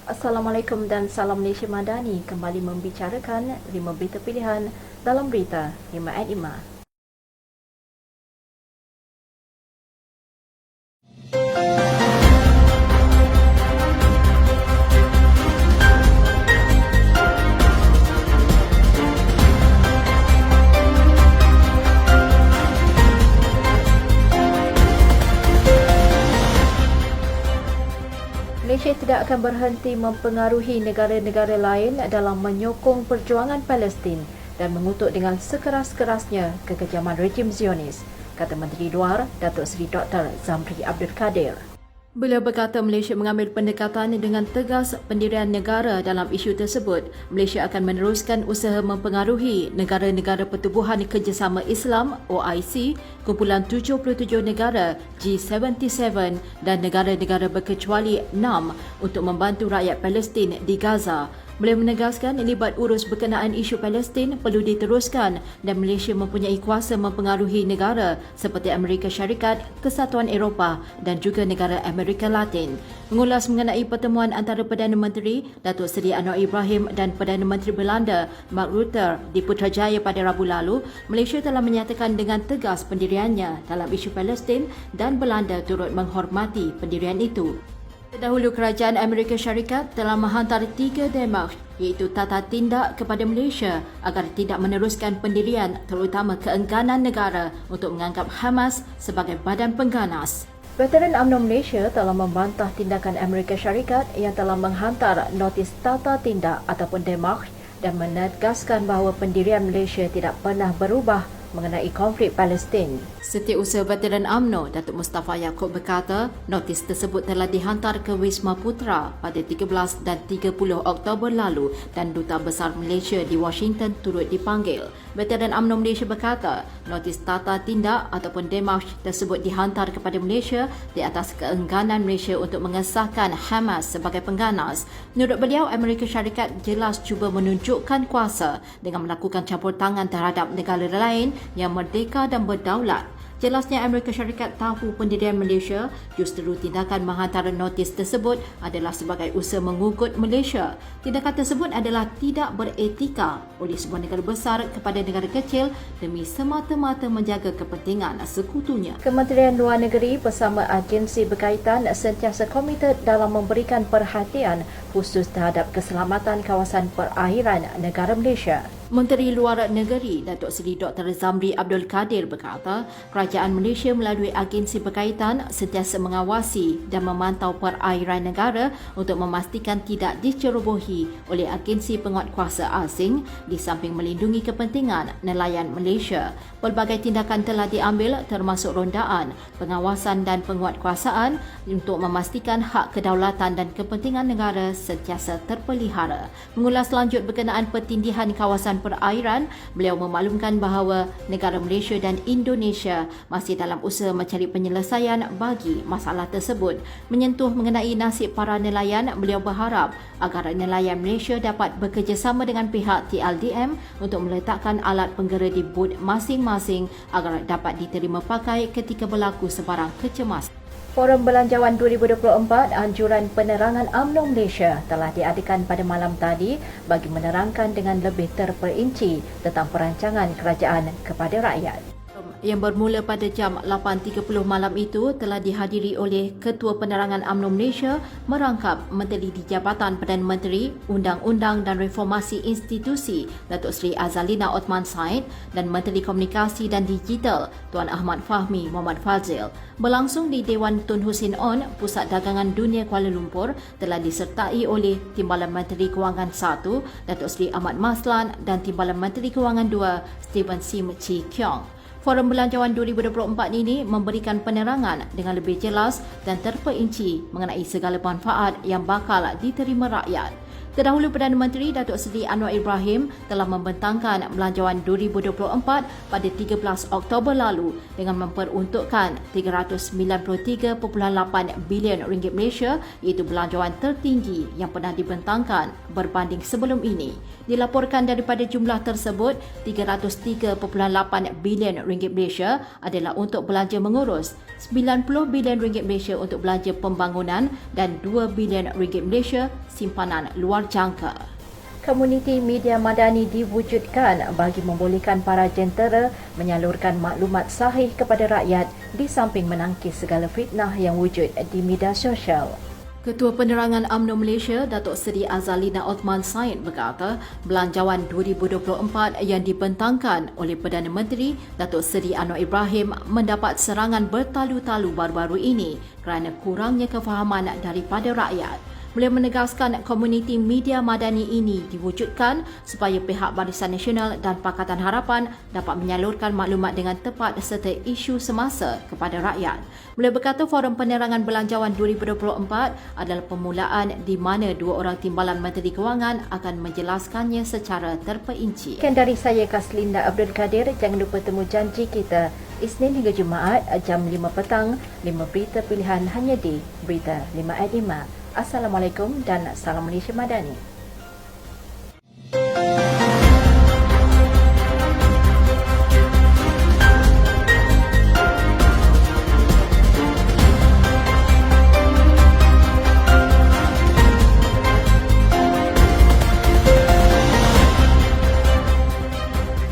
Assalamualaikum dan salam Malaysia Madani kembali membicarakan 5 berita pilihan dalam berita 5 at 5. Malaysia tidak akan berhenti mempengaruhi negara-negara lain dalam menyokong perjuangan Palestin dan mengutuk dengan sekeras-kerasnya kekejaman rejim Zionis, kata Menteri Luar Datuk Seri Dr. Zamri Abdul Kadir. Beliau berkata Malaysia mengambil pendekatan dengan tegas pendirian negara dalam isu tersebut. Malaysia akan meneruskan usaha mempengaruhi negara-negara Pertubuhan Kerjasama Islam OIC, kumpulan 77 negara G77 dan negara-negara berkecuali 6 untuk membantu rakyat Palestin di Gaza. Beliau menegaskan libat urus berkenaan isu Palestin perlu diteruskan dan Malaysia mempunyai kuasa mempengaruhi negara seperti Amerika Syarikat, Kesatuan Eropah dan juga negara Amerika Latin. Mengulas mengenai pertemuan antara Perdana Menteri Datuk Seri Anwar Ibrahim dan Perdana Menteri Belanda Mark Rutte di Putrajaya pada Rabu lalu, Malaysia telah menyatakan dengan tegas pendiriannya dalam isu Palestin dan Belanda turut menghormati pendirian itu. Terdahulu, Kerajaan Amerika Syarikat telah menghantar 3 demarch iaitu tata tindak kepada Malaysia agar tidak meneruskan pendirian terutama keengganan negara untuk menganggap Hamas sebagai badan pengganas. Veteran UMNO Malaysia telah membantah tindakan Amerika Syarikat yang telah menghantar notis tata tindak ataupun demarch dan menegaskan bahawa pendirian Malaysia tidak pernah berubah mengenai konflik Palestin. Setiausaha Veteran UMNO, Datuk Mustafa Yaakob berkata, notis tersebut telah dihantar ke Wisma Putra pada 13 dan 30 Oktober lalu dan Duta Besar Malaysia di Washington turut dipanggil. Veteran UMNO Malaysia berkata, notis tata tindak ataupun demarch tersebut dihantar kepada Malaysia di atas keengganan Malaysia untuk mengesahkan Hamas sebagai pengganas. Menurut beliau, Amerika Syarikat jelas cuba menunjukkan kuasa dengan melakukan campur tangan terhadap negara lain yang merdeka dan berdaulat. Jelasnya Amerika Syarikat tahu pendirian Malaysia, justru tindakan menghantar notis tersebut adalah sebagai usaha mengugut Malaysia. Tindakan tersebut adalah tidak beretika oleh sebuah negara besar kepada negara kecil demi semata-mata menjaga kepentingan sekutunya. Kementerian Luar Negeri bersama agensi berkaitan sentiasa komited dalam memberikan perhatian khusus terhadap keselamatan kawasan perairan negara Malaysia. Menteri Luar Negeri Datuk Seri Dr. Zamri Abdul Kadir berkata, Kerajaan Malaysia melalui agensi berkaitan sentiasa mengawasi dan memantau perairan negara untuk memastikan tidak dicerobohi oleh agensi penguatkuasa asing di samping melindungi kepentingan nelayan Malaysia. Pelbagai tindakan telah diambil termasuk rondaan, pengawasan dan penguatkuasaan untuk memastikan hak kedaulatan dan kepentingan negara sentiasa terpelihara. Mengulas lanjut berkenaan pertindihan kawasan perairan, beliau memaklumkan bahawa negara Malaysia dan Indonesia masih dalam usaha mencari penyelesaian bagi masalah tersebut. Menyentuh mengenai nasib para nelayan, beliau berharap agar nelayan Malaysia dapat bekerjasama dengan pihak TLDM untuk meletakkan alat penggera di bot masing-masing agar dapat diterima pakai ketika berlaku sebarang kecemasan. Forum Belanjawan 2024 Anjuran Penerangan UMNO Malaysia telah diadakan pada malam tadi bagi menerangkan dengan lebih terperinci tentang perancangan kerajaan kepada rakyat. Yang bermula pada jam 8.30 malam itu telah dihadiri oleh Ketua Penerangan UMNO Malaysia merangkap Menteri di Jabatan Perdana Menteri, Undang-Undang dan Reformasi Institusi Datuk Seri Azalina Othman Said dan Menteri Komunikasi dan Digital Tuan Ahmad Fahmi Muhammad Fazil. Berlangsung di Dewan Tun Hussein On, Pusat Dagangan Dunia Kuala Lumpur, telah disertai oleh Timbalan Menteri Kewangan 1 Datuk Seri Ahmad Maslan dan Timbalan Menteri Kewangan 2 Stephen Sim Chee Kiong. Forum Belanjawan 2024 ini memberikan penerangan dengan lebih jelas dan terperinci mengenai segala manfaat yang bakal diterima rakyat. Terdahulu Perdana Menteri Datuk Seri Anwar Ibrahim telah membentangkan Belanjawan 2024 pada 13 Oktober lalu dengan memperuntukkan RM393.8 bilion Malaysia, iaitu belanjawan tertinggi yang pernah dibentangkan berbanding sebelum ini. Dilaporkan daripada jumlah tersebut, RM303.8 bilion Malaysia adalah untuk belanja mengurus, RM90 bilion Malaysia untuk belanja pembangunan dan RM2 bilion Malaysia simpanan luar jangka. Komuniti media madani diwujudkan bagi membolehkan para jentera menyalurkan maklumat sahih kepada rakyat di samping menangkis segala fitnah yang wujud di media sosial. Ketua Penerangan UMNO Malaysia, Datuk Seri Azalina Othman Said berkata, Belanjawan 2024 yang dibentangkan oleh Perdana Menteri Datuk Seri Anwar Ibrahim mendapat serangan bertalu-talu baru-baru ini kerana kurangnya kefahaman daripada rakyat. Beliau menegaskan komuniti media madani ini diwujudkan supaya pihak Barisan Nasional dan Pakatan Harapan dapat menyalurkan maklumat dengan tepat serta isu semasa kepada rakyat. Beliau berkata Forum Penerangan Belanjawan 2024 adalah permulaan di mana dua orang timbalan Menteri Kewangan akan menjelaskannya secara terperinci. Sekian dari saya Kaslinda Abdul Kadir. Jangan lupa temu janji kita Isnin hingga Jumaat jam 5 petang, 5 berita pilihan hanya di Berita 5 at 5. Assalamualaikum dan salam Malaysia Madani.